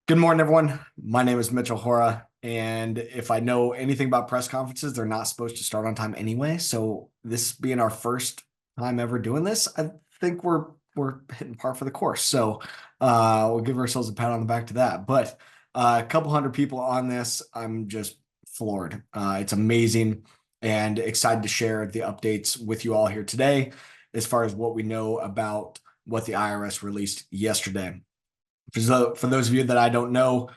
Good morning, everyone. My name is Mitchell Hora, and if I know anything about press conferences, they're not supposed to start on time anyway. So this being our first time ever doing this, I think we're hitting par for the course. So we'll give ourselves a pat on the back to that. But a couple hundred people on this, I'm just floored. It's amazing and excited to share the updates with you all here today as far as what we know about what the IRS released yesterday. For those of you that don't know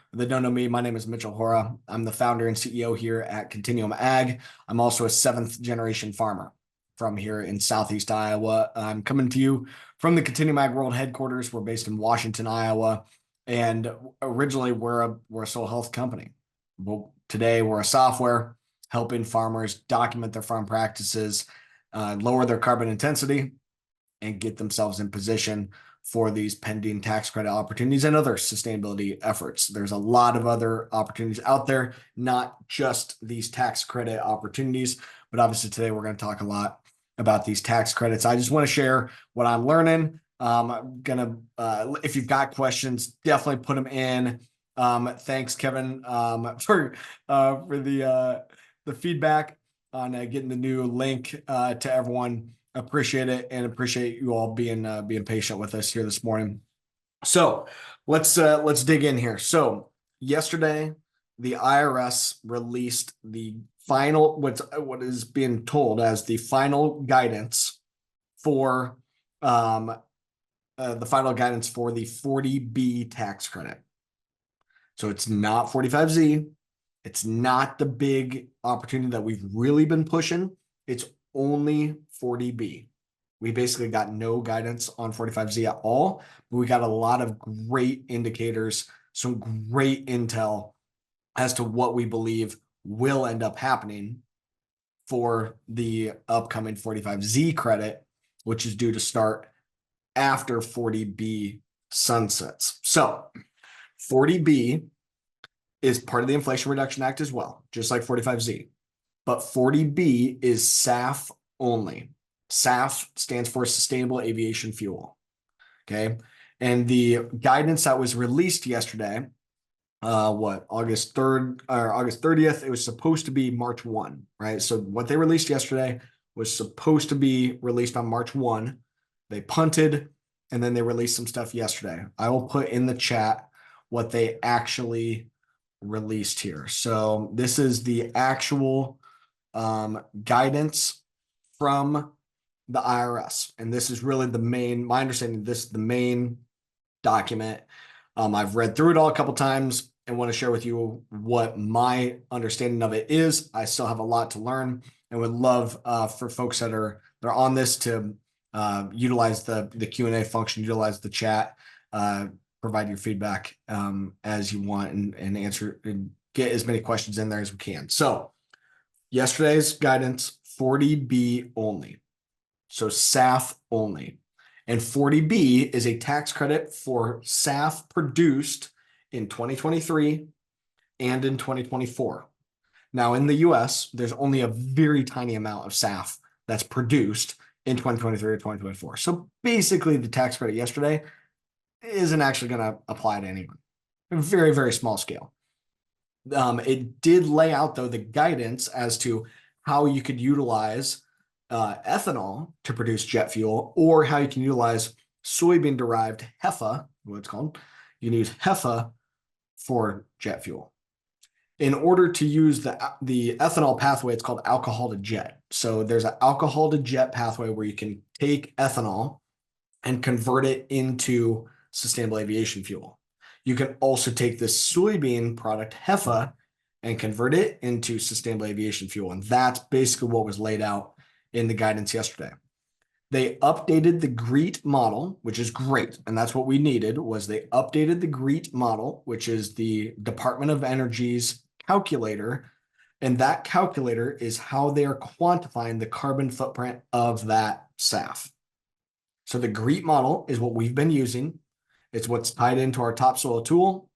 me, my name is Mitchell Hora. I'm the founder and CEO here at Continuum Ag. I'm also a seventh generation farmer from here in Southeast Iowa. I'm coming to you from the Continuum Ag World headquarters. We're based in Washington, Iowa, and originally we're a soil health company. Well, today we're a software helping farmers document their farm practices, lower their carbon intensity, and get themselves in position for these pending tax credit opportunities and other sustainability efforts. There's a lot of other opportunities out there, not just these tax credit opportunities, but obviously today we're going to talk a lot about these tax credits. I just want to share what I'm learning. I'm gonna, if you've got questions, definitely put them in. Thanks, Kevin, for the feedback on getting the new link to everyone. Appreciate it and appreciate you all being patient with us here this morning. So let's dig in here. So yesterday, the IRS released the final what is being told as the final guidance for the 40B tax credit. So it's not 45Z. It's not the big opportunity that we've really been pushing. It's only 40B. We basically got no guidance on 45Z at all, but we got a lot of great indicators, some great intel as to what we believe will end up happening for the upcoming 45Z credit, which is due to start after 40B sunsets. So 40B is part of the Inflation Reduction Act as well, just like 45Z. But 40B is SAF only. SAF stands for Sustainable Aviation Fuel. Okay. And the guidance that was released yesterday, August 3rd or August 30th, it was supposed to be March 1, right? So what they released yesterday was supposed to be released on March 1. They punted and then they released some stuff yesterday. I will put in the chat what they actually released here. So this is the actual guidance from the IRS. And this is really my understanding, this is the main document. I've read through it all a couple times and want to share with you what my understanding of it is. I still have a lot to learn and would love for folks that are on this to utilize the Q&A function, utilize the chat, provide your feedback as you want and answer and get as many questions in there as we can. So yesterday's guidance, 40B only. So SAF only. And 40B is a tax credit for SAF produced in 2023 and in 2024. Now, in the US, there's only a very tiny amount of SAF that's produced in 2023 or 2024. So basically, the tax credit yesterday isn't actually going to apply to anyone. A very, very small scale. It did lay out, though, the guidance as to how you could utilize ethanol to produce jet fuel, or how you can utilize soybean-derived HEFA, what it's called. You can use HEFA for jet fuel. In order to use the ethanol pathway, it's called alcohol to jet. So there's an alcohol to jet pathway where you can take ethanol and convert it into sustainable aviation fuel. You can also take this soybean product, HEFA, and convert it into sustainable aviation fuel. And that's basically what was laid out in the guidance yesterday. They updated the GREET model, which is great. And that's what we needed, was they updated the GREET model, which is the Department of Energy's calculator. And that calculator is how they are quantifying the carbon footprint of that SAF. So the GREET model is what we've been using. It's what's tied into our topsoil tool,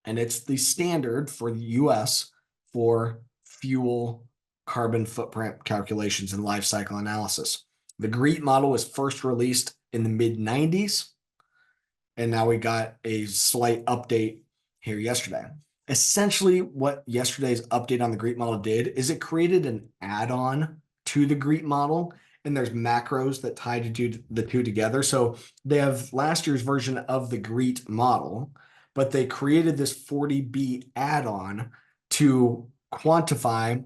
and it's the standard for the US for fuel carbon footprint calculations and life cycle analysis. The GREET model was first released in the mid-90s, and now we got a slight update here yesterday. Essentially, what yesterday's update on the GREET model did is it created an add-on to the GREET model, and there's macros that tie the two together. So they have last year's version of the GREET model, but they created this 40B add-on to quantify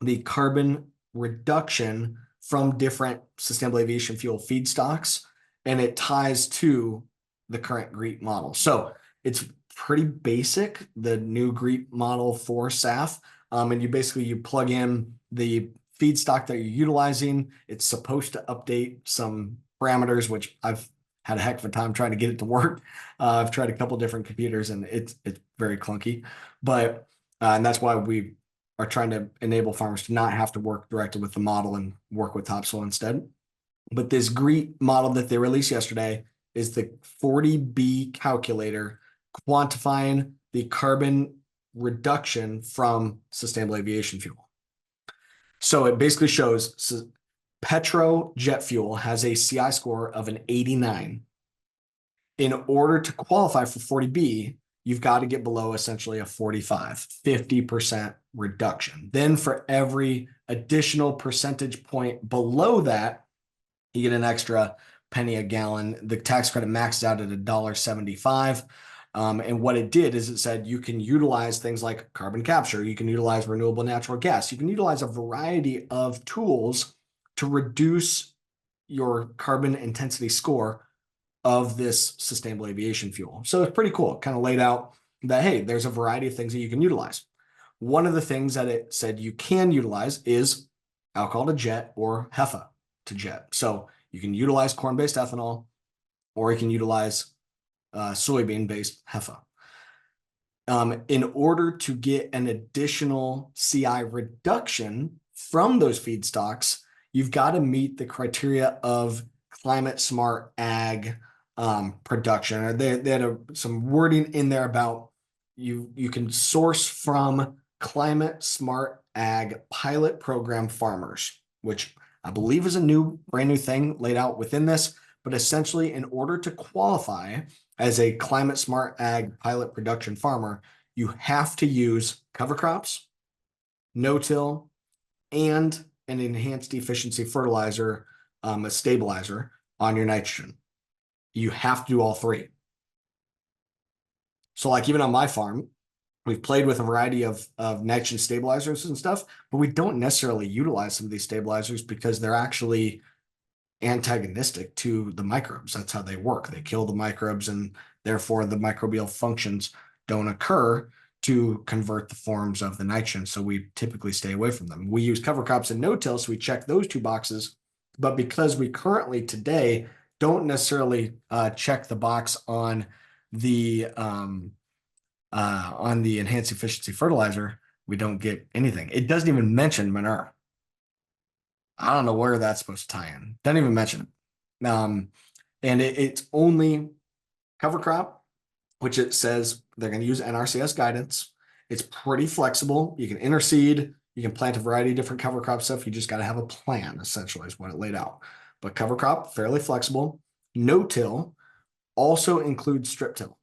the carbon reduction from different sustainable aviation fuel feedstocks, and it ties to the current GREET model. So it's pretty basic, the new GREET model for SAF. And you plug in the feedstock that you're utilizing. It's supposed to update some parameters, which I've had a heck of a time trying to get it to work. I've tried a couple different computers and it's very clunky, but and that's why we are trying to enable farmers to not have to work directly with the model and work with topsoil instead. But this GREET model that they released yesterday is the 40B calculator quantifying the carbon reduction from sustainable aviation fuel. So it basically shows petro jet fuel has a CI score of an 89. In order to qualify for 40B, you've got to get below essentially a 45, 50% reduction. Then for every additional percentage point below that, you get an extra penny a gallon. The tax credit maxed out at $1.75. And what it did is it said you can utilize things like carbon capture, you can utilize renewable natural gas, you can utilize a variety of tools to reduce your carbon intensity score of this sustainable aviation fuel. So it's pretty cool. It kind of laid out that, hey, there's a variety of things that you can utilize. One of the things that it said you can utilize is alcohol to jet or HEFA to jet. So you can utilize corn-based ethanol, or you can utilize soybean-based HEFA. In order to get an additional CI reduction from those feedstocks, you've got to meet the criteria of climate smart ag production. Or they had some wording in there about you can source from climate smart ag pilot program farmers, which I believe is a brand new thing laid out within this. But essentially, in order to qualify as a climate smart ag pilot production farmer, you have to use cover crops, no-till, and an enhanced efficiency fertilizer, a stabilizer on your nitrogen. You have to do all three. So like even on my farm, we've played with a variety of nitrogen stabilizers and stuff, but we don't necessarily utilize some of these stabilizers because they're actually antagonistic to the microbes. That's how they work. They kill the microbes, and therefore the microbial functions don't occur to convert the forms of the nitrogen. So we typically stay away from them. We use cover crops and no-till, so we check those two boxes. But because we currently today don't necessarily check the box on the enhanced efficiency fertilizer, we don't get anything. It doesn't even mention manure. I don't know where that's supposed to tie in. Doesn't even mention it. And it's only cover crop, which it says they're going to use NRCS guidance. It's pretty flexible. You can interseed. You can plant a variety of different cover crop stuff. You just got to have a plan, essentially, is what it laid out. But cover crop, fairly flexible. No-till also includes strip till,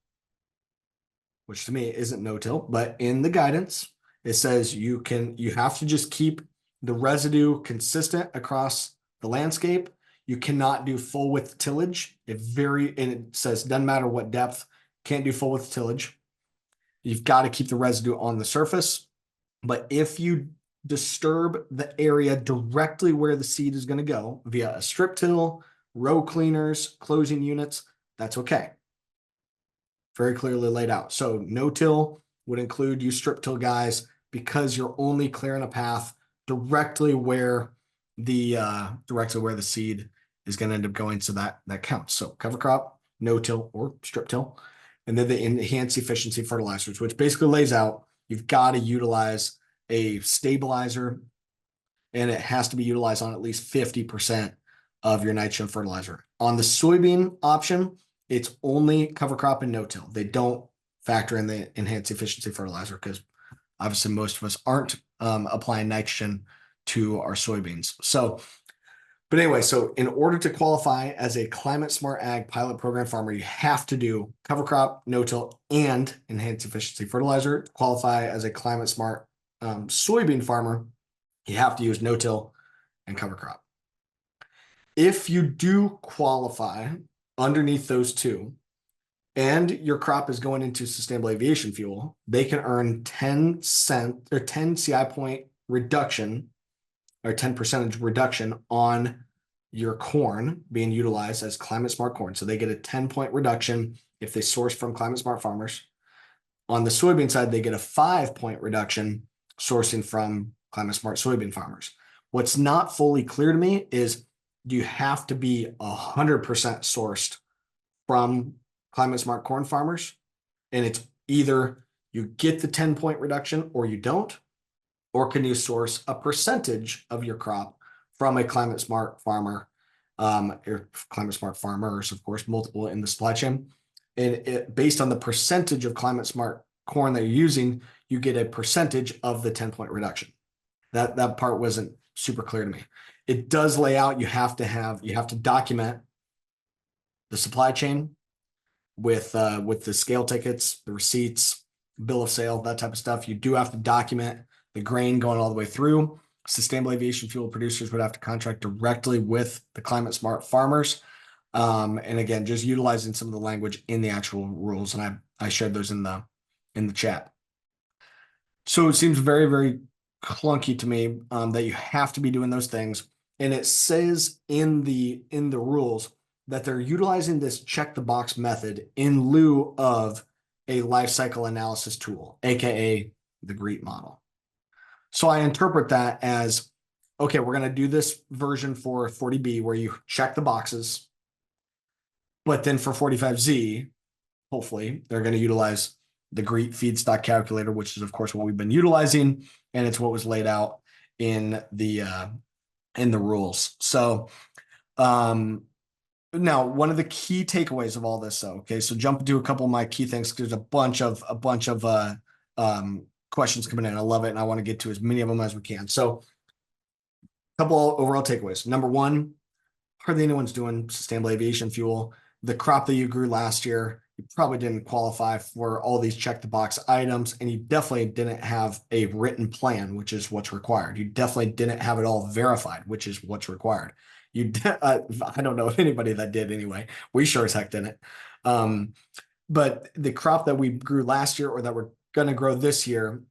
which to me isn't no-till, but in the guidance, it says you have to just keep the residue consistent across the landscape. You cannot do full width tillage. And it says doesn't matter what depth, can't do full width tillage. You've got to keep the residue on the surface. But if you disturb the area directly where the seed is going to go via a strip till, row cleaners, closing units, that's okay. Very clearly laid out. So no-till would include you strip till guys because you're only clearing a path directly where the seed is going to end up going. So that counts. So cover crop, no-till or strip till. And then the enhanced efficiency fertilizers, which basically lays out you've got to utilize a stabilizer, and it has to be utilized on at least 50% of your nitrogen fertilizer. On the soybean option, it's only cover crop and no-till. They don't factor in the enhanced efficiency fertilizer because obviously most of us aren't applying nitrogen to our soybeans. So But anyway, so in order to qualify as a Climate Smart Ag pilot program farmer, you have to do cover crop, no-till, and enhanced efficiency fertilizer. To qualify as a Climate Smart soybean farmer, you have to use no-till and cover crop. If you do qualify underneath those two, and your crop is going into sustainable aviation fuel, they can earn 10 CI point reduction or 10% reduction on your corn being utilized as climate smart corn. So they get a 10-point reduction if they source from climate smart farmers. On the soybean side, they get a 5-point reduction sourcing from climate smart soybean farmers. What's not fully clear to me is you have to be 100% sourced from climate smart corn farmers, and it's either you get the 10-point reduction or you don't, or can you source a percentage of your crop from a climate smart farmer, or climate smart farmers, of course, multiple in the supply chain. And based on the percentage of climate smart corn that you're using, you get a percentage of the 10-point reduction. That part wasn't super clear to me. It does lay out you have to document the supply chain with the scale tickets, the receipts, bill of sale, that type of stuff. You do have to document the grain going all the way through. Sustainable aviation fuel producers would have to contract directly with the climate smart farmers. And again, just utilizing some of the language in the actual rules. And I shared those in the chat. So it seems very, very clunky to me that you have to be doing those things. And it says in the rules that they're utilizing this check the box method in lieu of a life cycle analysis tool, aka the GREET model. So I interpret that as, okay, we're going to do this version for 40B where you check the boxes, but then for 45Z, hopefully they're going to utilize the GREET feedstock calculator, which is of course what we've been utilizing, and it's what was laid out in the rules. So now, one of the key takeaways of all this, though, okay, so jump into a couple of my key things because there's a bunch of questions coming in. I love it, and I want to get to as many of them as we can. So, a couple overall takeaways. Number one, hardly anyone's doing sustainable aviation fuel. The crop that you grew last year, you probably didn't qualify for all these check the box items, and you definitely didn't have a written plan, which is what's required. You definitely didn't have it all verified, which is what's required. I don't know anybody that did anyway. We sure as heck didn't. But the crop that we grew last year or that we're going to grow this year,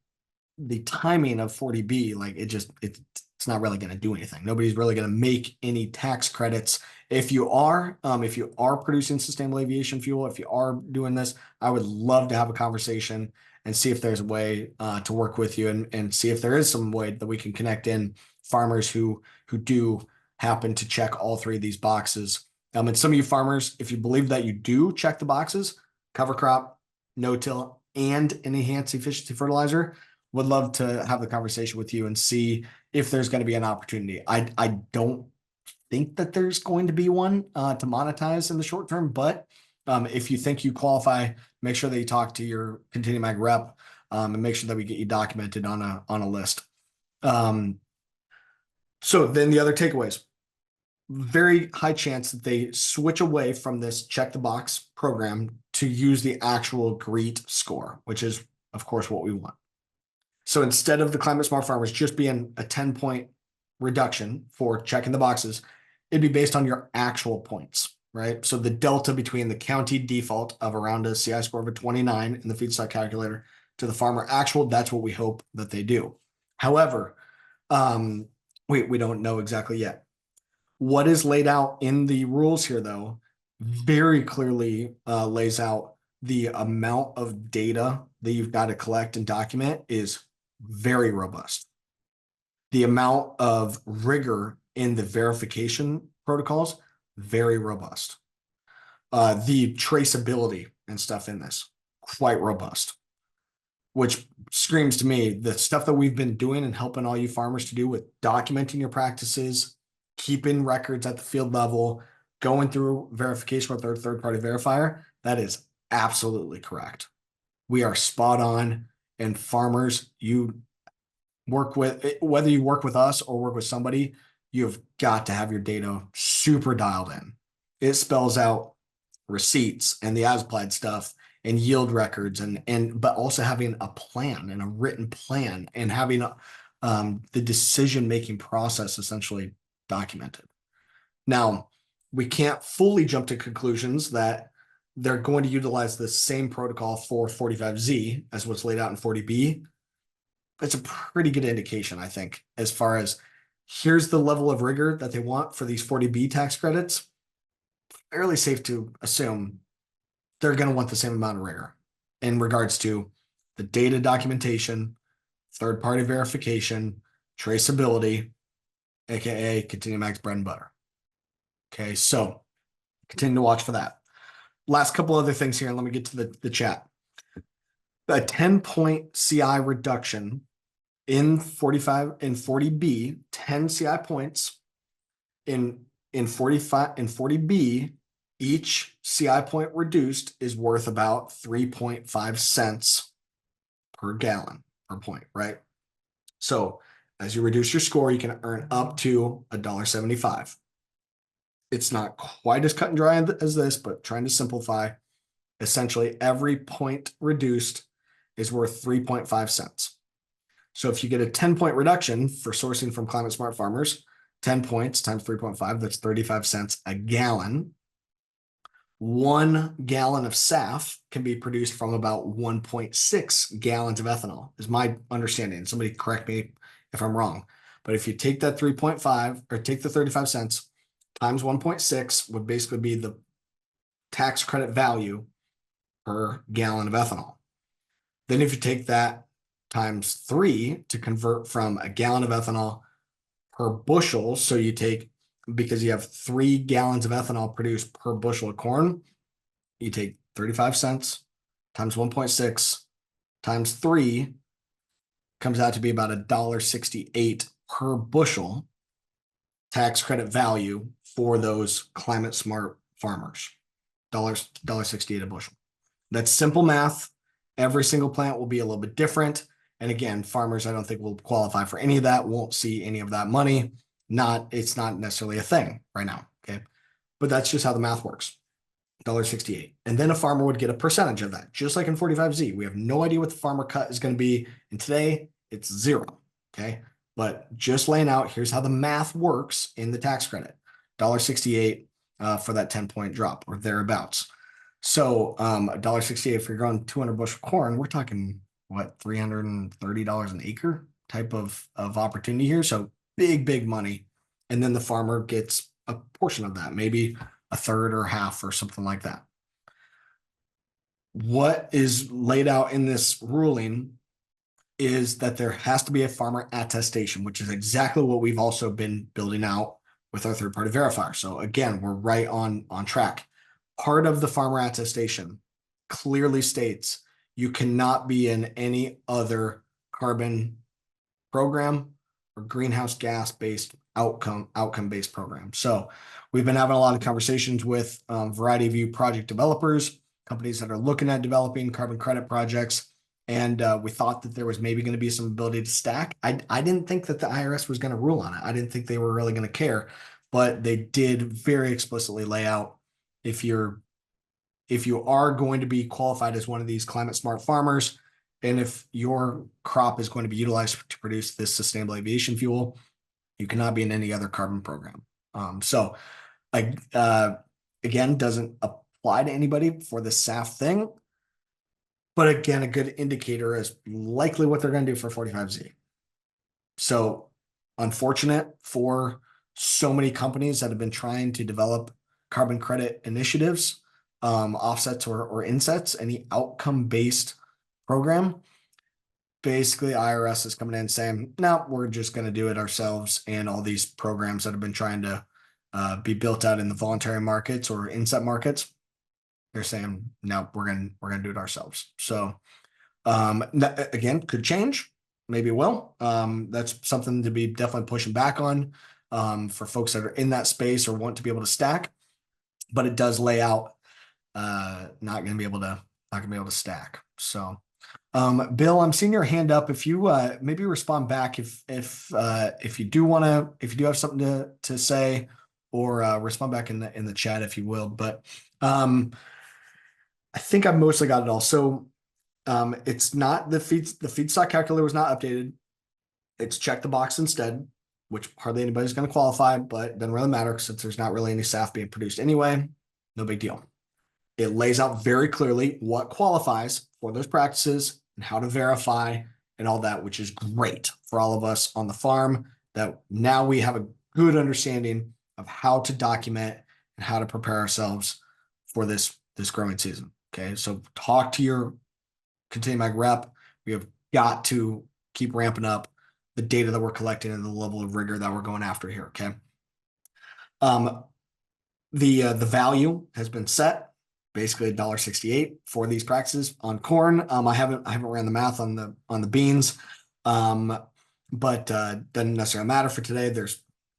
the timing of 40B, like it's not really going to do anything. Nobody's really going to make any tax credits. If you are producing sustainable aviation fuel, if you are doing this, I would love to have a conversation and see if there's a way to work with you and see if there is some way that we can connect in farmers who do happen to check all three of these boxes. And some of you farmers, if you believe that you do check the boxes, cover crop, no-till, and an enhanced efficiency fertilizer, would love to have the conversation with you and see if there's going to be an opportunity. I don't think that there's going to be one to monetize in the short term, but if you think you qualify, make sure that you talk to your Continuum Ag rep and make sure that we get you documented on a list. So then the other takeaways. Very high chance that they switch away from this check the box program to use the actual GREET score, which is, of course, what we want. So instead of the climate smart farmers just being a 10-point reduction for checking the boxes, it'd be based on your actual points, right? So the delta between the county default of around a CI score of a 29 in the feedstock calculator to the farmer actual, that's what we hope that they do. However, we don't know exactly yet. What is laid out in the rules here, though, very clearly lays out the amount of data that you've got to collect and document is very robust. The amount of rigor in the verification protocols, very robust. The traceability and stuff in this, quite robust, which screams to me the stuff that we've been doing and helping all you farmers to do with documenting your practices, keeping records at the field level, going through verification with our third-party verifier, that is absolutely correct. We are spot on, and farmers, you work with, whether you work with us or work with somebody, you've got to have your data super dialed in. It spells out receipts and the as applied stuff and yield records but also having a plan and a written plan and having the decision making process essentially documented. Now, we can't fully jump to conclusions that they're going to utilize the same protocol for 45Z as what's laid out in 40B. It's a pretty good indication, I think, as far as here's the level of rigor that they want for these 40B tax credits. Fairly safe to assume they're going to want the same amount of rigor in regards to the data documentation, third-party verification, traceability, aka Continuum X bread and butter. Okay, so continue to watch for that. Last couple other things here, and let me get to the chat. A 10-point CI reduction in 40B, 10 CI points in 40B, each CI point reduced is worth about 3.5 cents per gallon per point, right? So as you reduce your score, you can earn up to $1.75. It's not quite as cut and dry as this, but trying to simplify, essentially every point reduced is worth 3.5 cents. So if you get a 10-point reduction for sourcing from climate smart farmers, 10 points times 3.5, that's 35 cents a gallon. 1 gallon of SAF can be produced from about 1.6 gallons of ethanol, is my understanding. Somebody correct me if I'm wrong. But if you take that 3.5 or take the 35 cents times 1.6 would basically be the tax credit value per gallon of ethanol. Then if you take that times 3 to convert from a gallon of ethanol per bushel, so you take, because you have 3 gallons of ethanol produced per bushel of corn, you take 35 cents times 1.6 times 3 comes out to be about $1.68 per bushel tax credit value for those climate smart farmers. $1.68 a bushel. That's simple math. Every single plant will be a little bit different. And again, farmers, I don't think will qualify for any of that, won't see any of that money. It's not necessarily a thing right now. Okay. But that's just how the math works. $1.68. And then a farmer would get a percentage of that, just like in 45Z. We have no idea what the farmer cut is going to be. And today it's 0. Okay. But just laying out, here's how the math works in the tax credit. $1.68 for that 10-point drop or thereabouts. So $1.68 if you're growing 200 bushel corn, we're talking what, $330 an acre type of opportunity here. So big money. And then the farmer gets a portion of that, maybe a third or half or something like that. What is laid out in this ruling is that there has to be a farmer attestation, which is exactly what we've also been building out with our third-party verifier. So again, we're right on track. Part of the farmer attestation clearly states you cannot be in any other carbon program or greenhouse gas-based outcome-based program. So we've been having a lot of conversations with a variety of you project developers, companies that are looking at developing carbon credit projects. And we thought that there was maybe going to be some ability to stack. I didn't think that the IRS was going to rule on it. I didn't think they were really going to care, but they did very explicitly lay out if you are going to be qualified as one of these climate smart farmers, and if your crop is going to be utilized to produce this sustainable aviation fuel, you cannot be in any other carbon program. So again, doesn't apply to anybody for the SAF thing. But again, a good indicator is likely what they're going to do for 45Z. So unfortunate for so many companies that have been trying to develop carbon credit initiatives, offsets or insets, any outcome-based program. Basically, IRS is coming in saying, no, we're just going to do it ourselves. And all these programs that have been trying to be built out in the voluntary markets or inset markets, they're saying, no, we're gonna do it ourselves. So again, could change, maybe will. That's something to be definitely pushing back on for folks that are in that space or want to be able to stack. But it does lay out not gonna be able to stack. So Bill, I'm seeing your hand up. If you maybe respond back if you do want to, if you do have something to say, or respond back in the chat if you will. But I think I've mostly got it all. So it's not the feedstock calculator was not updated. It's check the box instead, which hardly anybody's going to qualify, but it doesn't really matter since there's not really any SAF being produced anyway. No big deal. It lays out very clearly what qualifies for those practices and how to verify and all that, which is great for all of us on the farm, that now we have a good understanding of how to document and how to prepare ourselves for this growing season. Okay, so talk to your Continuum Ag rep. We have got to keep ramping up the data that we're collecting and the level of rigor that we're going after here. Okay. The value has been set, basically $1.68 for these practices on corn. I haven't ran the math on the beans, but doesn't necessarily matter for today.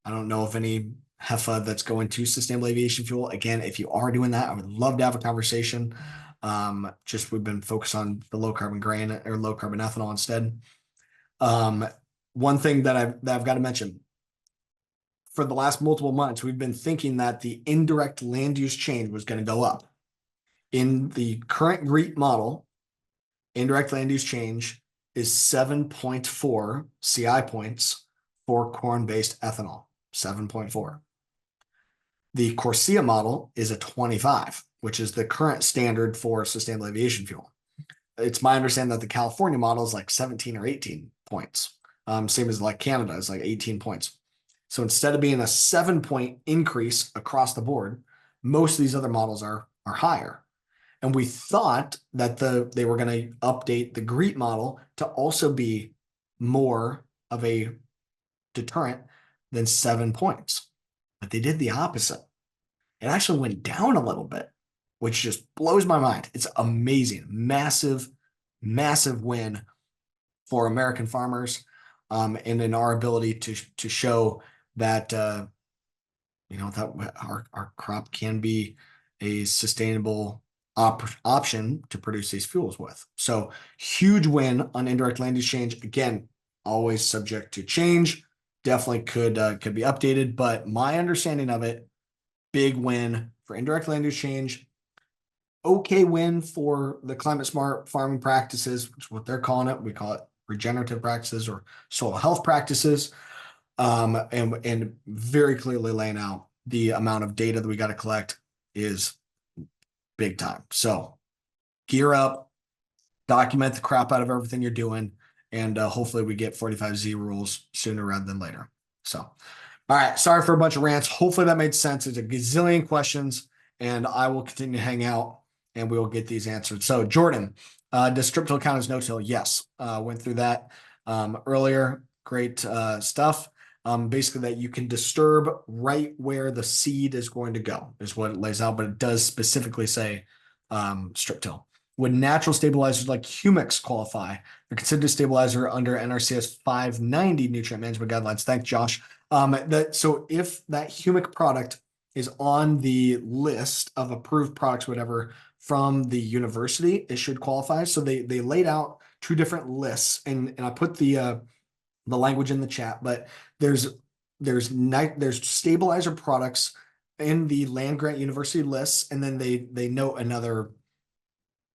I don't know if any HEFA that's going to sustainable aviation fuel. Again, if you are doing that, I would love to have a conversation. Just we've been focused on the low carbon grain or low carbon ethanol instead. One thing that I've got to mention, for the last multiple months, we've been thinking that the indirect land use change was going to go up. In the current GREET model, indirect land use change is 7.4 CI points for corn-based ethanol, 7.4. The CORSIA model is a 25, which is the current standard for sustainable aviation fuel. It's my understanding that the California model is like 17 or 18 points. Same as like Canada is like 18 points. So instead of being a 7-point increase across the board, most of these other models are higher. And we thought that they were going to update the GREET model to also be more of a deterrent than 7 points. But they did the opposite. It actually went down a little bit, which just blows my mind. It's amazing. Massive, massive win for American farmers, and in our ability to show that that our crop can be a sustainable option to produce these fuels with. So huge win on indirect land use change. Again, always subject to change. Definitely could be updated, but my understanding of it, big win for indirect land use change. Okay win for the climate smart farming practices, which is what they're calling it. We call it regenerative practices or soil health practices. And very clearly laying out the amount of data that we got to collect is big time. So gear up, document the crap out of everything you're doing, and hopefully we get 45Z rules sooner rather than later. So, all right, sorry for a bunch of rants. Hopefully that made sense. There's a gazillion questions, and I will continue to hang out and we will get these answered. So Jordan, does strip till count as no-till? Yes, went through that earlier. Great stuff. Basically that you can disturb right where the seed is going to go is what it lays out, but it does specifically say strip till. Would natural stabilizers like humics qualify? They're considered a stabilizer under NRCS 590 nutrient management guidelines. Thanks, Josh. So if that humic product is on the list of approved products, whatever, from the university, it should qualify. So they laid out two different lists, and I put the language in the chat, but there's stabilizer products in the land grant university lists, and then they note another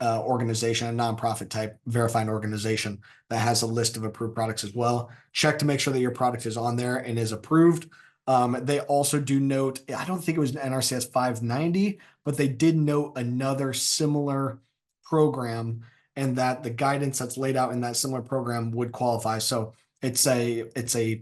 organization, a nonprofit type verifying organization that has a list of approved products as well. Check to make sure that your product is on there and is approved. They also do note, I don't think it was an NRCS 590, but they did note another similar program, and that the guidance that's laid out in that similar program would qualify. So it's a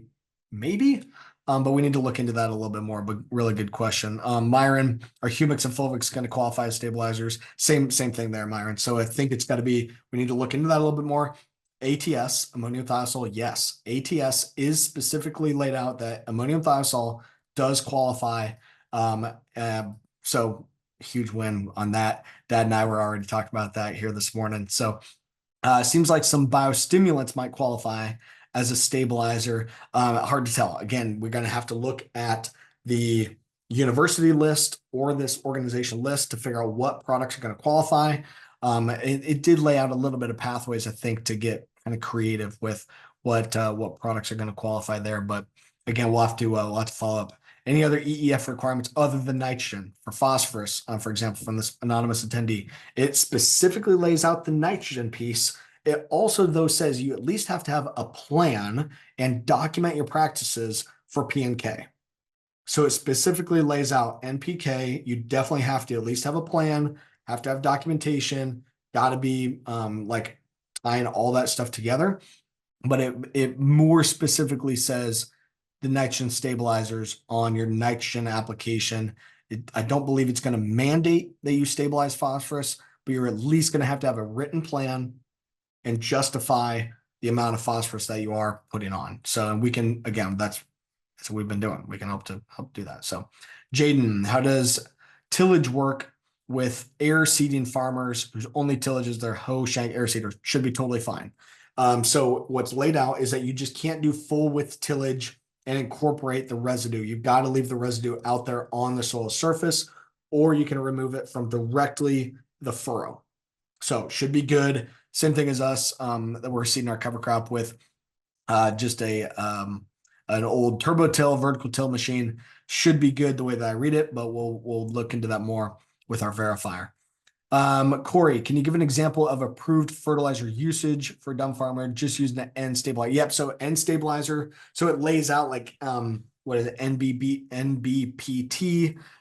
maybe, but we need to look into that a little bit more. But really good question. Myron, are humics and fulvics going to qualify as stabilizers? Same thing there, Myron. So I think it's got to be, we need to look into that a little bit more. ATS, ammonium thiosol, yes. ATS is specifically laid out that ammonium thiosol does qualify. So huge win on that. Dad and I were already talking about that here this morning. So seems like some biostimulants might qualify as a stabilizer. Hard to tell. Again, we're going to have to look at the university list or this organization list to figure out what products are going to qualify. It did lay out a little bit of pathways, I think, to get kind of creative with what products are going to qualify there. But again, we'll have to follow up. Any other EEF requirements other than nitrogen for phosphorus, for example, from this anonymous attendee? It specifically lays out the nitrogen piece. It also, though, says you at least have to have a plan and document your practices for P and K. So it specifically lays out NPK. You definitely have to at least have a plan, have to have documentation, got to be like tying all that stuff together. But it more specifically says the nitrogen stabilizers on your nitrogen application. I don't believe it's going to mandate that you stabilize phosphorus, but you're at least going to have a written plan and justify the amount of phosphorus that you are putting on. So we can, again, that's what we've been doing. We can help do that. So Jaden, how does tillage work with air seeding farmers whose only tillage is their hoe shank air seeder? Should be totally fine. So what's laid out is that you just can't do full width tillage and incorporate the residue. You've got to leave the residue out there on the soil surface, or you can remove it from directly the furrow. So should be good. Same thing as us that we're seeding our cover crop with just an old turbo till, vertical till machine. Should be good the way that I read it, but we'll look into that more with our verifier. Corey, can you give an example of approved fertilizer usage for a dumb farmer just using the N stabilizer? Yep. So N stabilizer. So it lays out like what is it? NBPT,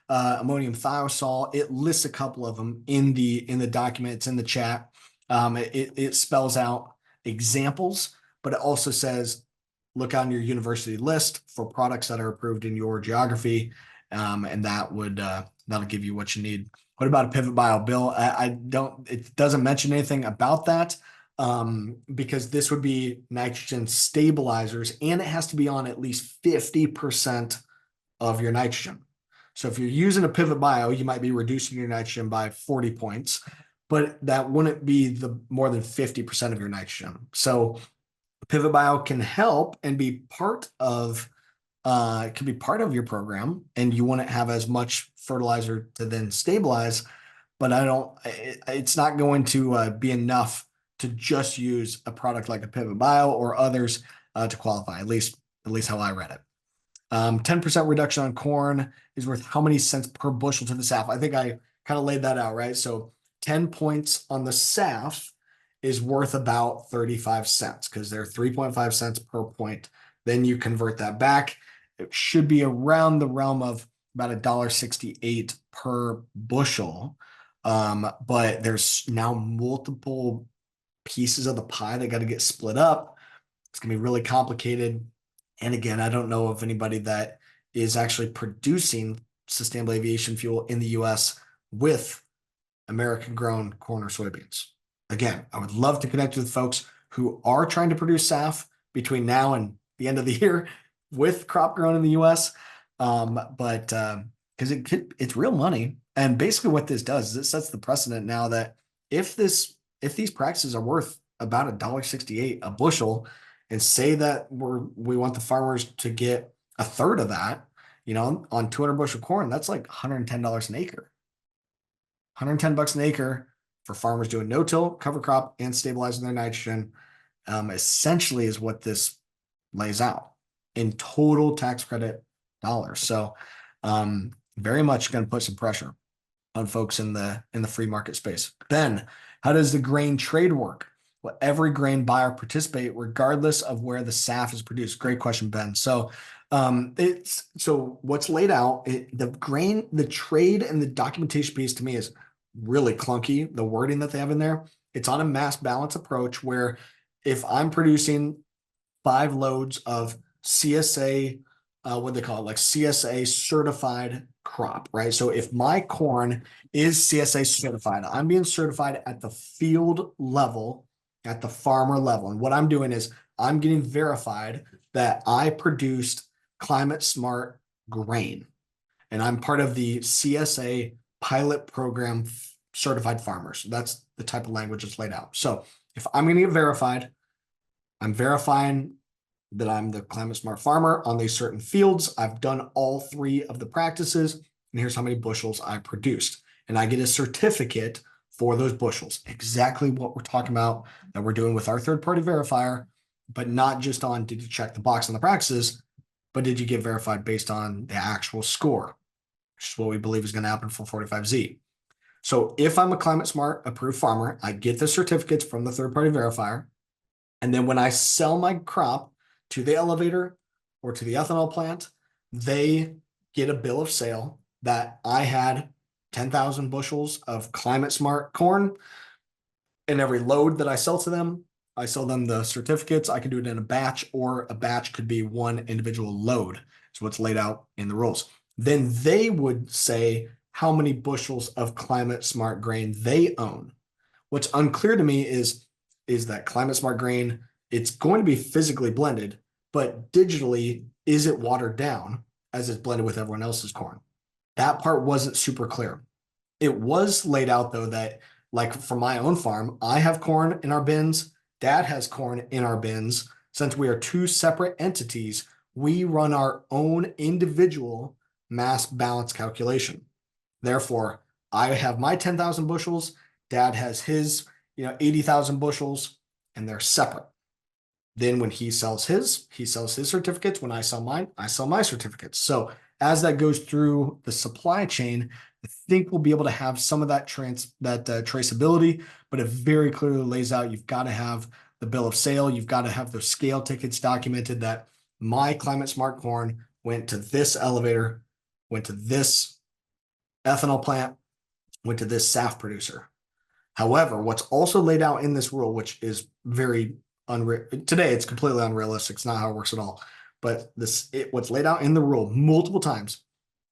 ammonium thiosol. It lists a couple of them in the document. It's in the chat. It spells out examples, but it also says look on your university list for products that are approved in your geography, and that'll give you what you need. What about a pivot bio, Bill? It doesn't mention anything about that because this would be nitrogen stabilizers, and it has to be on at least 50% of your nitrogen. So if you're using a pivot bio, you might be reducing your nitrogen by 40 points, but that wouldn't be the more than 50% of your nitrogen. So pivot bio can help and be part of it can be part of your program, and you wouldn't have as much fertilizer to then stabilize, but it's not going to be enough to just use a product like a pivot bio or others to qualify, at least how I read it. 10% reduction on corn is worth how many cents per bushel to the SAF? I think I kind of laid that out, right? So 10 points on the SAF is worth about 35 cents because they're 3.5 cents per point. Then you convert that back. It should be around the realm of about $1.68 per bushel. But there's now multiple pieces of the pie that got to get split up. It's going to be really complicated. And again, I don't know of anybody that is actually producing sustainable aviation fuel in the US with American grown corn or soybeans. Again, I would love to connect with folks who are trying to produce SAF between now and the end of the year with crop grown in the US. But because it's real money. And basically what this does is it sets the precedent now that if these practices are worth about $1.68 a bushel, and say that we want the farmers to get a third of that, on 200 bushel corn, that's like $110 an acre. 110 bucks an acre for farmers doing no-till, cover crop, and stabilizing their nitrogen, essentially is what this lays out in total tax credit dollars. So very much going to put some pressure on folks in the free market space. Ben, how does the grain trade work? Will every grain buyer participate regardless of where the SAF is produced? Great question, Ben. So what's laid out, the trade and the documentation piece to me is really clunky. The wording that they have in there, it's on a mass balance approach where if I'm producing 5 loads of CSA, what they call it, like CSA certified crop, right? So if my corn is CSA certified, I'm being certified at the field level, at the farmer level. And what I'm doing is I'm getting verified that I produced climate smart grain. And I'm part of the CSA pilot program certified farmers. That's the type of language that's laid out. So if I'm going to get verified, I'm verifying that I'm the climate smart farmer on these certain fields. I've done all 3 of the practices, and here's how many bushels I produced. And I get a certificate for those bushels. Exactly what we're talking about that we're doing with our third-party verifier, but not just on did you check the box on the practices, but did you get verified based on the actual score, which is what we believe is going to happen for 45Z. So if I'm a Climate Smart approved farmer, I get the certificates from the third-party verifier. And then when I sell my crop to the elevator or to the ethanol plant, they get a bill of sale that I had 10,000 bushels of Climate Smart corn. And every load that I sell to them, I sell them the certificates. I can do it in a batch, or a batch could be one individual load. So what's laid out in the rules. Then they would say how many bushels of Climate Smart grain they own. What's unclear to me is that Climate Smart grain, it's going to be physically blended, but digitally, is it watered down as it's blended with everyone else's corn? That part wasn't super clear. It was laid out though that, like for my own farm, I have corn in our bins, Dad has corn in our bins. Since we are two separate entities, we run our own individual mass balance calculation. Therefore, I have my 10,000 bushels, Dad has his, 80,000 bushels, and they're separate. Then when he sells his certificates. When I sell mine, I sell my certificates. So as that goes through the supply chain, I think we'll be able to have some of that traceability, but it very clearly lays out you've got to have the bill of sale. You've got to have those scale tickets documented that my Climate Smart corn went to this elevator, went to this ethanol plant, went to this SAF producer. However, what's also laid out in this rule, which is very today, it's completely unrealistic. It's not how it works at all. But what's laid out in the rule multiple times,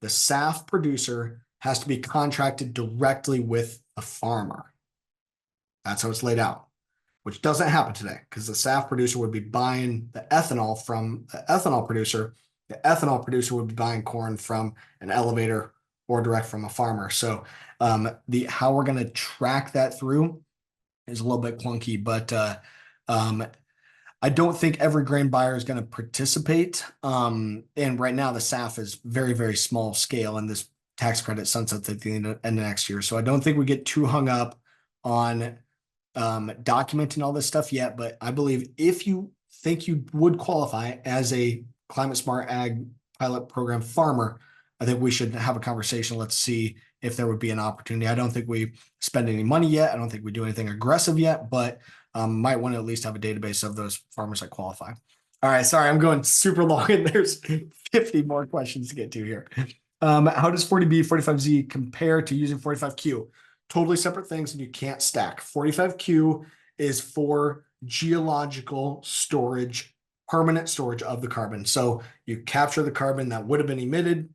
the SAF producer has to be contracted directly with a farmer. That's how it's laid out, which doesn't happen today because the SAF producer would be buying the ethanol from the ethanol producer. The ethanol producer would be buying corn from an elevator or direct from a farmer. So how we're going to track that through is a little bit clunky, but I don't think every grain buyer is going to participate. And right now the SAF is very, very small scale, and this tax credit sunsets at the end of next year. So I don't think we get too hung up on documenting all this stuff yet. But I believe if you think you would qualify as a Climate Smart Ag pilot program farmer, I think we should have a conversation. Let's see if there would be an opportunity. I don't think we spend any money yet. I don't think we do anything aggressive yet, but might want to at least have a database of those farmers that qualify. All right, sorry, I'm going super long and there's 50 more questions to get to here. How does 40B, 45Z compare to using 45Q? Totally separate things and you can't stack. 45Q is for geological storage, permanent storage of the carbon. So you capture the carbon that would have been emitted,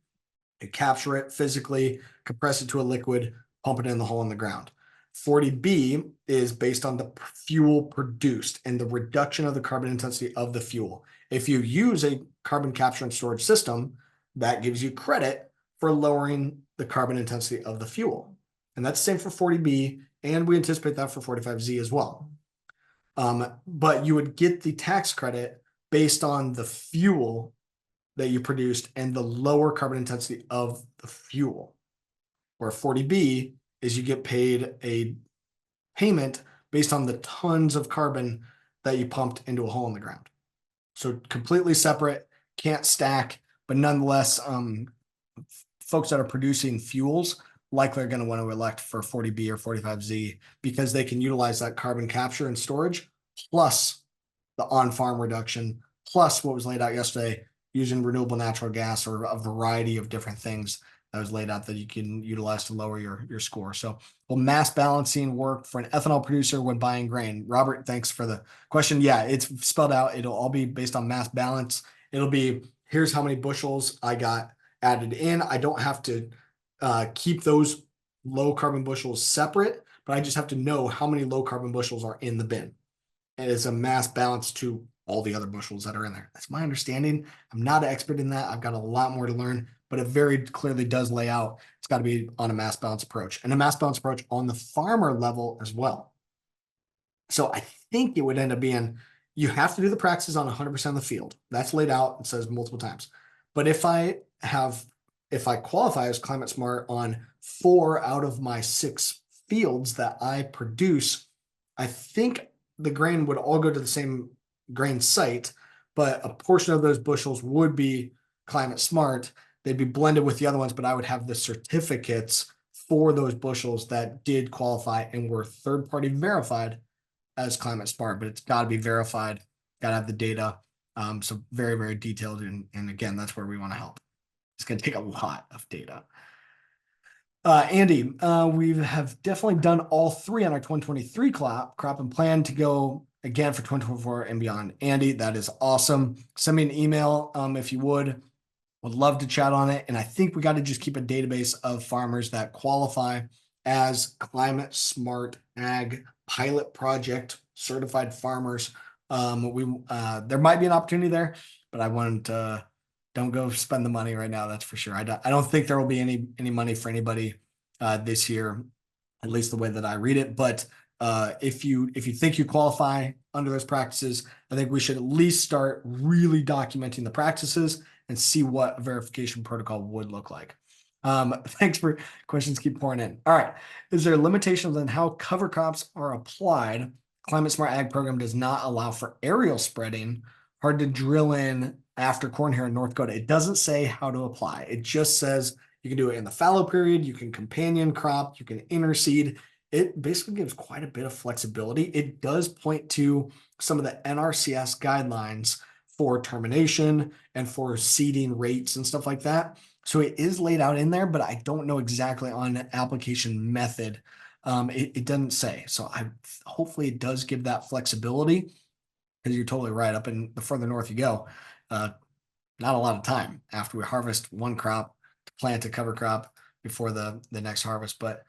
you capture it physically, compress it to a liquid, pump it in the hole in the ground. 40B is based on the fuel produced and the reduction of the carbon intensity of the fuel. If you use a carbon capture and storage system, that gives you credit for lowering the carbon intensity of the fuel. And that's the same for 40B, and we anticipate that for 45Z as well. But you would get the tax credit based on the fuel that you produced and the lower carbon intensity of the fuel. Where 40B is you get paid a payment based on the tons of carbon that you pumped into a hole in the ground. So completely separate, can't stack, but nonetheless, folks that are producing fuels likely are going to want to elect for 40B or 45Z because they can utilize that carbon capture and storage plus the on-farm reduction, plus what was laid out yesterday using renewable natural gas or a variety of different things that was laid out that you can utilize to lower your score. So will mass balancing work for an ethanol producer when buying grain? Robert, thanks for the question. Yeah, it's spelled out. It'll all be based on mass balance. It'll be, here's how many bushels I got added in. I don't have to keep those low carbon bushels separate, but I just have to know how many low carbon bushels are in the bin. And it's a mass balance to all the other bushels that are in there. That's my understanding. I'm not an expert in that. I've got a lot more to learn, but it very clearly does lay out. It's got to be on a mass balance approach and a mass balance approach on the farmer level as well. So I think it would end up being, you have to do the practices on 100% of the field. That's laid out. It says multiple times. But if I qualify as Climate Smart on 4 out of my 6 fields that I produce, I think the grain would all go to the same grain site, but a portion of those bushels would be climate smart. They'd be blended with the other ones, but I would have the certificates for those bushels that did qualify and were third-party verified as climate smart, but it's got to be verified, got to have the data. So very, very detailed. And again, that's where we want to help. It's going to take a lot of data. Andy, we have definitely done all three on our 2023 crop and plan to go again for 2024 and beyond. Andy, that is awesome. Send me an email if you would. Would love to chat on it. And I think we got to just keep a database of farmers that qualify as climate smart ag pilot project certified farmers. There might be an opportunity there, but I wouldn't don't go spend the money right now. That's for sure. I don't think there will be any money for anybody this year, at least the way that I read it. But if you think you qualify under those practices, I think we should at least start really documenting the practices and see what a verification protocol would look like. Thanks for questions. Keep pouring in. All right. Is there limitations on how cover crops are applied? Climate Smart Ag program does not allow for aerial spreading. Hard to drill in after corn here in North Dakota. It doesn't say how to apply. It just says you can do it in the fallow period. You can companion crop. You can interseed. It basically gives quite a bit of flexibility. It does point to some of the NRCS guidelines for termination and for seeding rates and stuff like that. So it is laid out in there, but I don't know exactly on application method. It doesn't say. So hopefully it does give that flexibility, because you're totally right. Up in the further north you go, not a lot of time after we harvest one crop to plant a cover crop before the next harvest. But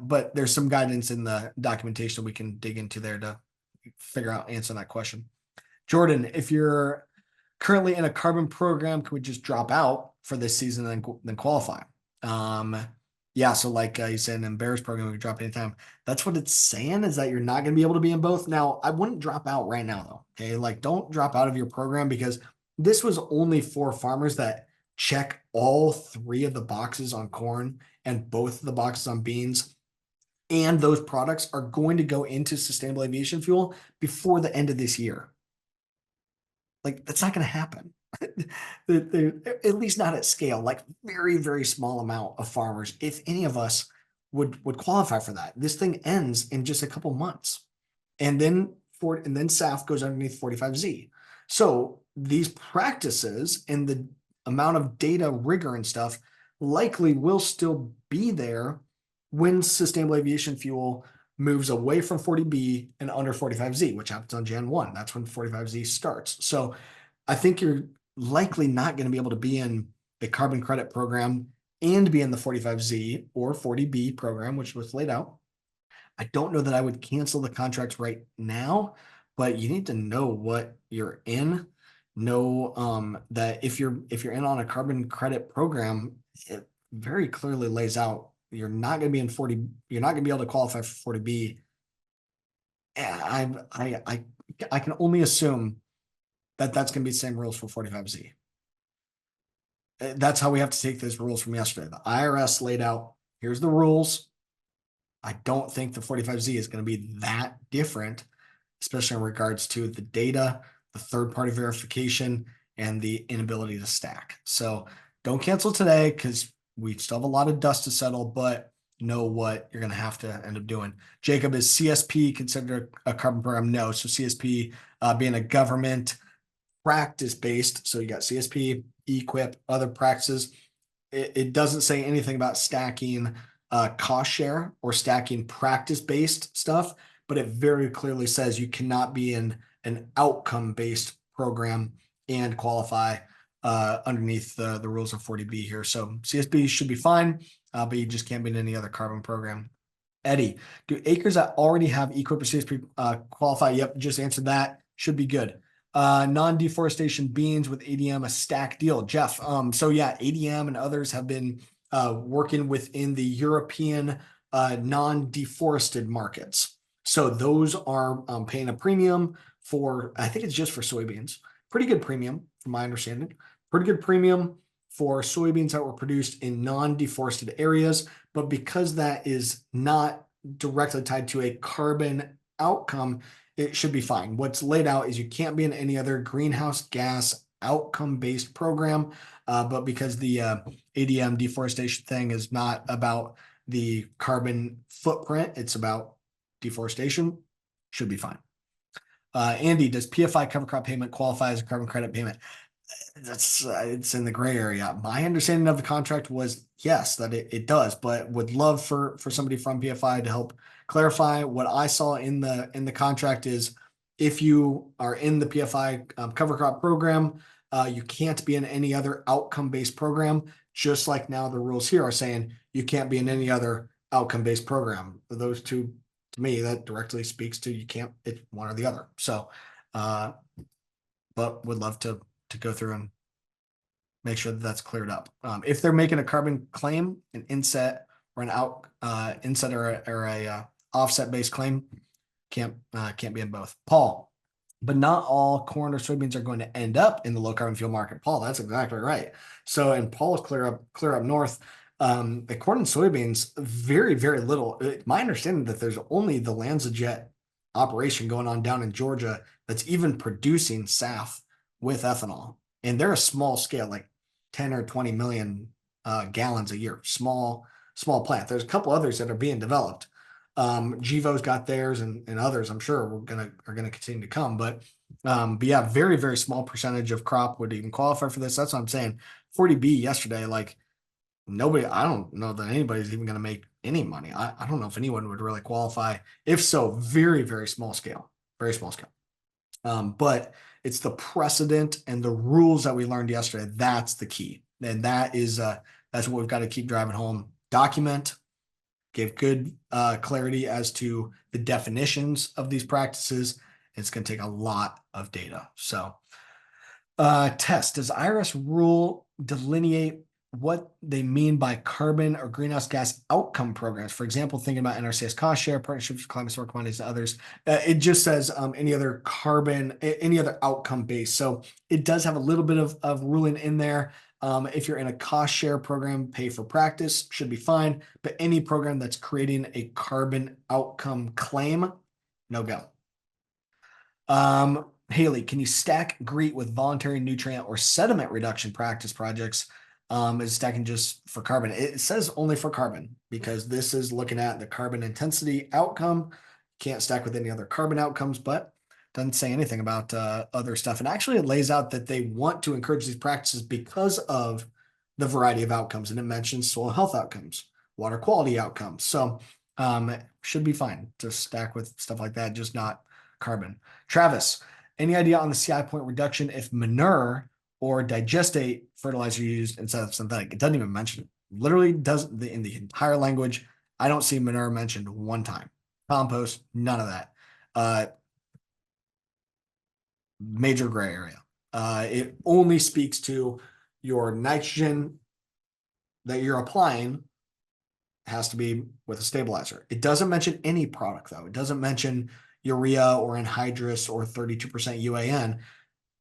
but there's some guidance in the documentation we can dig into there to figure out answer that question. Jordan, if you're currently in a carbon program, can we just drop out for this season and then qualify? Yeah, so like you said, in Bears program, we can drop anytime. That's what it's saying, is that you're not going to be able to be in both. Now, I wouldn't drop out right now, though. Okay, like don't drop out of your program, because this was only for farmers that check all three of the boxes on corn and both of the boxes on beans. And those products are going to go into sustainable aviation fuel before the end of this year. Like, that's not going to happen. At least not at scale. Like, very, very small amount of farmers, if any of us would qualify for that. This thing ends in just a couple months, and then SAF goes underneath 45Z. So these practices and the amount of data rigor and stuff likely will still be there when sustainable aviation fuel moves away from 40B and under 45Z, which happens on Jan 1. That's when 45Z starts. So I think you're likely not going to be able to be in the carbon credit program and be in the 45Z or 40B program, which was laid out. I don't know that I would cancel the contracts right now, but you need to know what you're in. Know that if you're in on a carbon credit program, it very clearly lays out you're not going to be in 40. You're not going to be able to qualify for 40B. I can only assume that that's going to be the same rules for 45Z. That's how we have to take those rules from yesterday. The IRS laid out, here's the rules. I don't think the 45Z is going to be that different, especially in regards to the data, the third-party verification, and the inability to stack. So don't cancel today, because we still have a lot of dust to settle, but know what you're going to have to end up doing. Jacob, is CSP considered a carbon program? No. So CSP being a government practice-based, so you got CSP, EQIP, other practices. It doesn't say anything about stacking cost share or stacking practice-based stuff, but it very clearly says you cannot be in an outcome-based program and qualify underneath the rules of 40B here. So CSB should be fine, but you just can't be in any other carbon program. Eddie, do acres that already have EQIP or CSP qualify? Yep, just answered that. Should be good. Non-deforestation beans with ADM, a stack deal. Jeff, so yeah, ADM and others have been working within the European non-deforested markets. So those are paying a premium for, I think it's just for soybeans. Pretty good premium, from my understanding. Pretty good premium for soybeans that were produced in non-deforested areas, but because that is not directly tied to a carbon outcome, it should be fine. What's laid out is you can't be in any other greenhouse gas outcome-based program, but because the ADM deforestation thing is not about the carbon footprint, it's about deforestation, should be fine. Andy, does PFI cover crop payment qualify as a carbon credit payment? That's it's in the gray area. My understanding of the contract was yes, that it does, but would love for somebody from PFI to help clarify. What I saw in the contract is if you are in the PFI cover crop program, you can't be in any other outcome-based program, just like now the rules here are saying you can't be in any other outcome-based program. Those two, to me, that directly speaks to you can't, it's one or the other. So, but would love to go through and make sure that that's cleared up. If they're making a carbon claim, an inset or an out inset or a offset based claim, can't be in both. Paul, but not all corn or soybeans are going to end up in the low carbon fuel market. Paul, that's exactly right. So, and Paul is clear up north. The corn and soybeans, very, very little. My understanding that there's only the LanzaJet operation going on down in Georgia that's even producing SAF with ethanol. And they're a small scale, like 10 or 20 million gallons a year, small plant. There's a couple others that are being developed. Gevo's got theirs and others I'm sure are gonna continue to come. But yeah, very, very small percentage of crop would even qualify for this. That's what I'm saying. 40B yesterday, like nobody, I don't know that anybody's even gonna make any money. I don't know if anyone would really qualify. If so, very, very small scale, very small scale. But it's the precedent and the rules that we learned yesterday. That's the key. And that is, that's what we've got to keep driving home. Document, give good clarity as to the definitions of these practices. It's going to take a lot of data. So test, does IRS rule delineate what they mean by carbon or greenhouse gas outcome programs? For example, thinking about NRCS cost share, partnerships for climate smart commodities and others. It just says any other carbon, any other outcome based. So it does have a little bit of ruling in there. If you're in a cost share program, pay for practice should be fine. But any program that's creating a carbon outcome claim, no go. Haley, can you stack GREET with voluntary nutrient or sediment reduction practice projects? Is stacking just for carbon? It says only for carbon because this is looking at the carbon intensity outcome. Can't stack with any other carbon outcomes, but doesn't say anything about other stuff. And actually, it lays out that they want to encourage these practices because of the variety of outcomes. And it mentions soil health outcomes, water quality outcomes. So it should be fine to stack with stuff like that, just not carbon. Travis, any idea on the CI point reduction if manure or digestate fertilizer used instead of synthetic? It doesn't even mention it. Literally doesn't in the entire language. I don't see manure mentioned one time. Compost, none of that. Major gray area. It only speaks to your nitrogen that you're applying has to be with a stabilizer. It doesn't mention any product though. It doesn't mention urea or anhydrous or 32% UAN,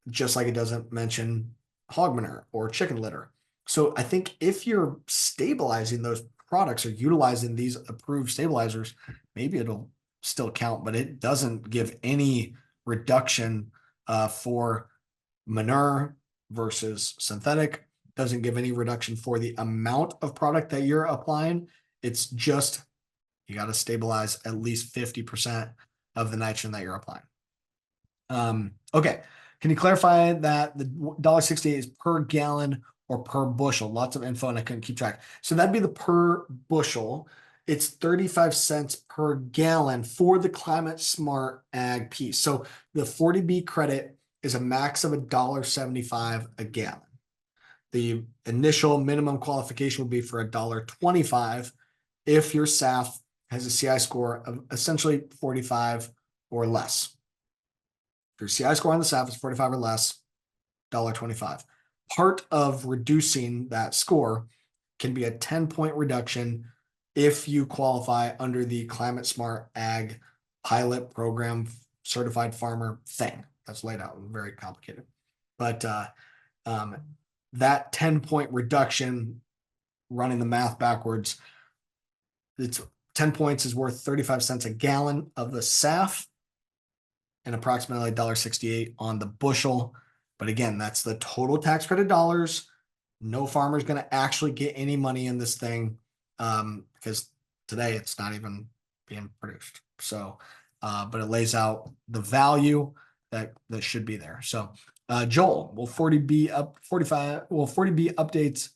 just like it doesn't mention hog manure or chicken litter. So I think if you're stabilizing those products or utilizing these approved stabilizers, maybe it'll still count, but it doesn't give any reduction for manure versus synthetic. Doesn't give any reduction for the amount of product that you're applying. It's just you got to stabilize at least 50% of the nitrogen that you're applying. Okay. Can you clarify that the $1.68 is per gallon or per bushel? Lots of info and I couldn't keep track. So that'd be the per bushel. It's 35 cents per gallon for the climate smart ag piece. So the 40B credit is a max of $1.75 a gallon. The initial minimum qualification would be for $1.25 if your SAF has a CI score of essentially 45 or less. If your CI score on the SAF is 45 or less, $1.25. Part of reducing that score can be a 10-point reduction if you qualify under the Climate Smart Ag pilot program certified farmer thing. That's laid out, very complicated. But that 10-point reduction, running the math backwards, it's 10 points is worth 35 cents a gallon of the SAF and approximately $1.68 on the bushel. But again, that's the total tax credit dollars. No farmer is going to actually get any money in this thing because today it's not even being produced. So, but it lays out the value that should be there. So, Joel, will 40B updates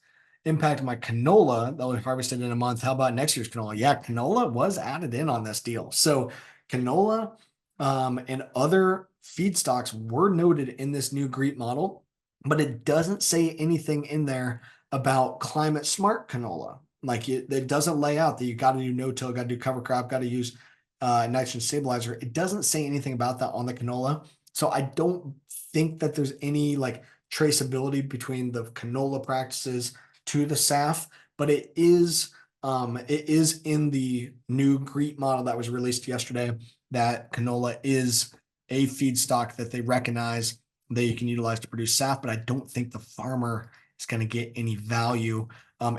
impact my canola that was harvested in a month? How about next year's canola? Yeah, canola was added in on this deal. So canola and other feedstocks were noted in this new GREET model, but it doesn't say anything in there about climate smart canola. Like it doesn't lay out that you got to do no-till, got to do cover crop, got to use nitrogen stabilizer. It doesn't say anything about that on the canola. So I don't think that there's any like traceability between the canola practices to the SAF, but it is in the new GREET model that was released yesterday that canola is a feedstock that they recognize that you can utilize to produce SAF, but I don't think the farmer is going to get any value,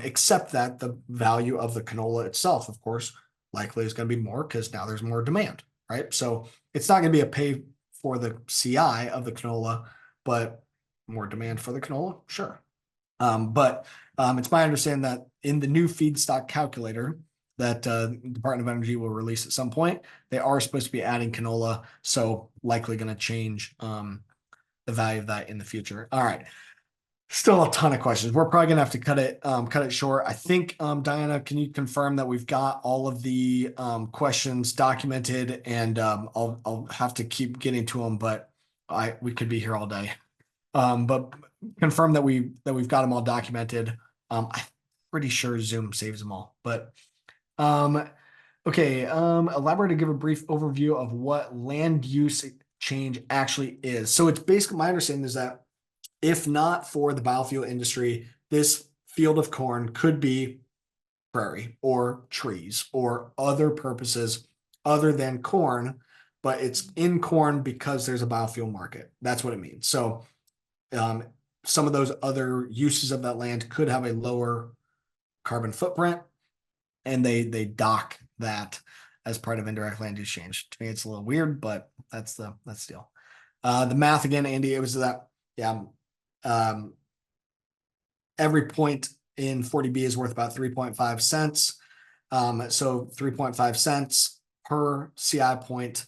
except that the value of the canola itself, of course, likely is going to be more because now there's more demand, right? So it's not going to be a pay for the CI of the canola, but more demand for the canola, sure. But it's my understanding that in the new feedstock calculator that Department of Energy will release at some point, they are supposed to be adding canola, so likely going to change the value of that in the future. All right, still a ton of questions. We're probably going to have to cut it short. I think Diana, can you confirm that we've got all of the questions documented? And I'll have to keep getting to them, but we could be here all day. But confirm that we've got them all documented. I'm pretty sure Zoom saves them all, but okay. Elaborate to give a brief overview of what land use change actually is. So it's basically, my understanding is that if not for the biofuel industry, this field of corn could be prairie or trees or other purposes other than corn, but it's in corn because there's a biofuel market. That's what it means. So some of those other uses of that land could have a lower carbon footprint, and they dock that as part of indirect land use change. To me, it's a little weird, but that's the deal. The math again, Andy, it was that every point in 40B is worth about 3.5 cents. So 3.5 cents per CI point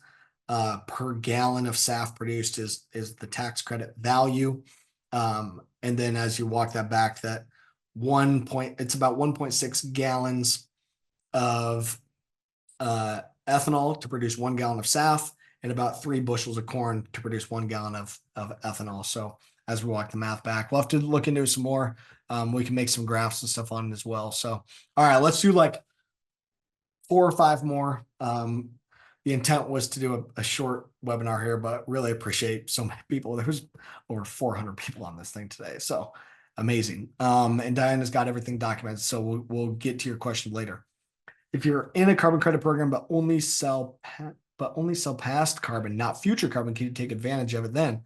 per gallon of SAF produced is the tax credit value. And then as you walk that back, it's about 1.6 gallons of ethanol to produce 1 gallon of SAF, and about 3 bushels of corn to produce 1 gallon of ethanol. So as we walk the math back, we'll have to look into it some more. We can make some graphs and stuff on it as well. So, all right, let's do like 4 or 5 more. The intent was to do a short webinar here, but really appreciate so many people. There was over 400 people on this thing today. So amazing. And Diana's got everything documented. So we'll get to your question later. If you're in a carbon credit program, but only sell past carbon, not future carbon, can you take advantage of it then?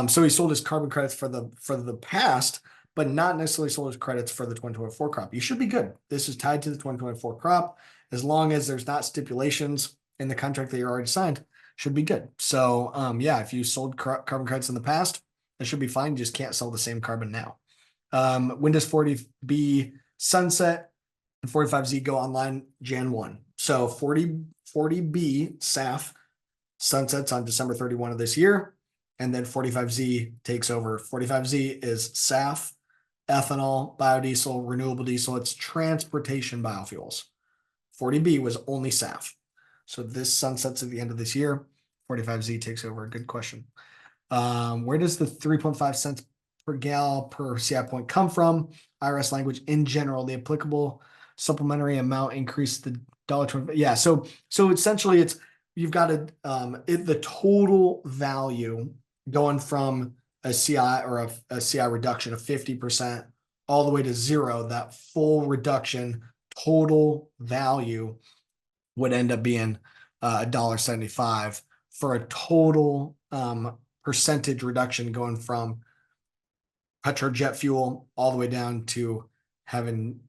So he sold his carbon credits for the past, but not necessarily sold his credits for the 2024 crop. You should be good. This is tied to the 2024 crop. As long as there's not stipulations in the contract that you're already signed, should be good. So yeah, if you sold carbon credits in the past, that should be fine. You just can't sell the same carbon now. When does 40B sunset and 45Z go online? Jan 1. So 40B SAF sunsets on December 31 of this year, and then 45Z takes over. 45Z is SAF, ethanol, biodiesel, renewable diesel. It's transportation biofuels. 40B was only SAF. So this sunsets at the end of this year. 45Z takes over. Good question. Where does the 3.5 cents per gal per CI point come from? IRS language in general, the applicable supplementary amount increased the $1.20. Yeah. So essentially you've got the total value going from a CI or a CI reduction of 50% all the way to 0. That full reduction total value would end up being $1.75 for a total percentage reduction going from petro jet fuel all the way down to having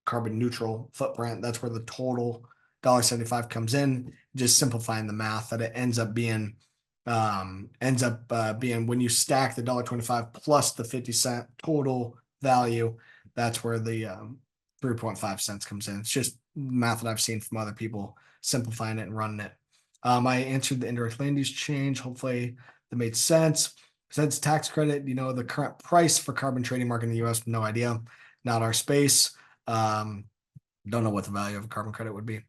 carbon neutral footprint. That's where the total $1.75 comes in. Just simplifying the math that it ends up being when you stack the $1.25 plus the 50-cent total value, that's where the 3.5 cents comes in. It's just math that I've seen from other people simplifying it and running it. I answered the indirect land use change. Hopefully that made sense. Besides tax credit, the current price for carbon trading market in the US, no idea. Not our space. Don't know what the value of a carbon credit would be.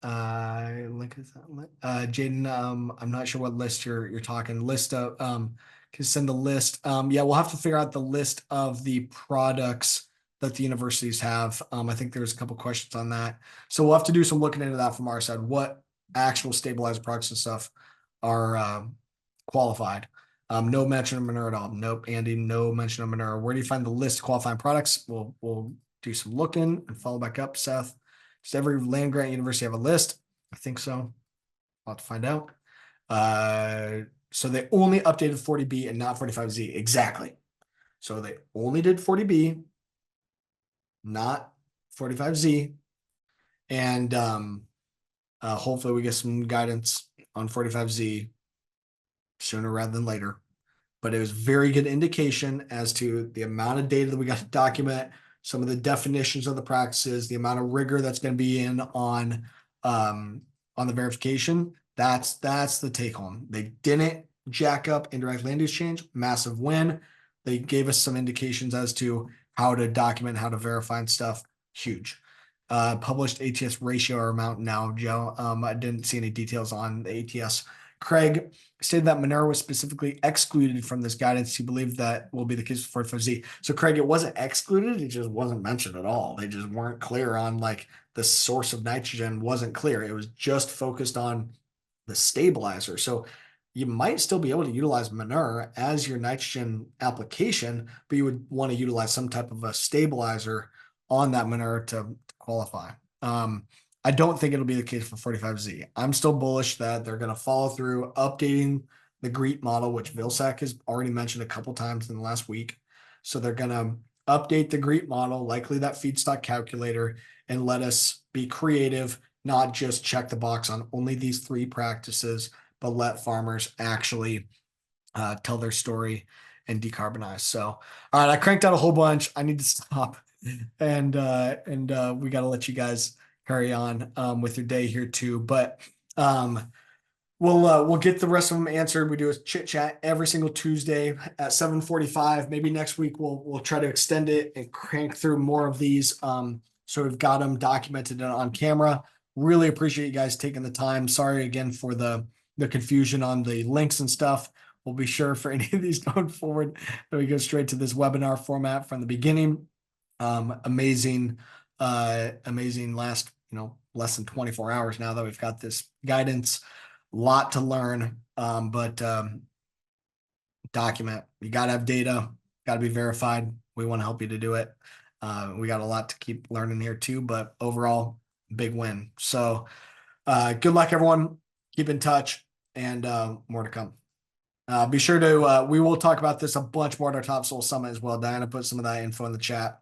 Link is that Jaden, I'm not sure what list you're talking. List of can send the list. Yeah, we'll have to figure out the list of the products that the universities have. I think there's a couple questions on that. So we'll have to do some looking into that from our side. What actual stabilizer products and stuff are qualified? No mention of manure at all. Nope, Andy, no mention of manure. Where do you find the list of qualifying products? We'll do some looking and follow back up, Seth. Does every land grant university have a list? I think so. I'll have to find out. So they only updated 40B and not 45Z. Exactly. So they only did 40B, not 45Z. And hopefully we get some guidance on 45Z sooner rather than later. But it was very good indication as to the amount of data that we got to document, some of the definitions of the practices, the amount of rigor that's going to be in on the verification. That's the take home. They didn't jack up indirect land use change, massive win. They gave us some indications as to how to document, how to verify and stuff. Huge. Published ATS ratio or amount now, Joe. I didn't see any details on the ATS. Craig stated that manure was specifically excluded from this guidance. He believed that will be the case for 45Z. So Craig, it wasn't excluded. It just wasn't mentioned at all. They just weren't clear on like the source of nitrogen wasn't clear. It was just focused on the stabilizer. So you might still be able to utilize manure as your nitrogen application, but you would want to utilize some type of a stabilizer on that manure to qualify. I don't think it'll be the case for 45Z. I'm still bullish that they're going to follow through updating the GREET model, which Vilsack has already mentioned a couple times in the last week. So they're going to update the GREET model, likely that feedstock calculator, and let us be creative, not just check the box on only these 3 practices, but let farmers actually tell their story and decarbonize. So, all right, I cranked out a whole bunch. I need to stop, and we got to let you guys carry on with your day here too. But we'll get the rest of them answered. We do a chit chat every single Tuesday at 7:45. Maybe next week we'll try to extend it and crank through more of these. So we've got them documented on camera. Really appreciate you guys taking the time. Sorry again for the confusion on the links and stuff. We'll be sure for any of these going forward that we go straight to this webinar format from the beginning. Amazing last, less than 24 hours now that we've got this guidance. Lot to learn, but document. You got to have data, got to be verified. We want to help you to do it. We got a lot to keep learning here too, but overall, big win. So good luck, everyone. Keep in touch, and more to come. Be sure to, we will talk about this a bunch more at our Topsoil Summit as well. Diana put some of that info in the chat,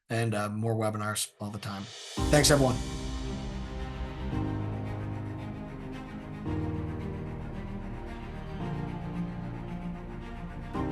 and more webinars all the time. Thanks, everyone.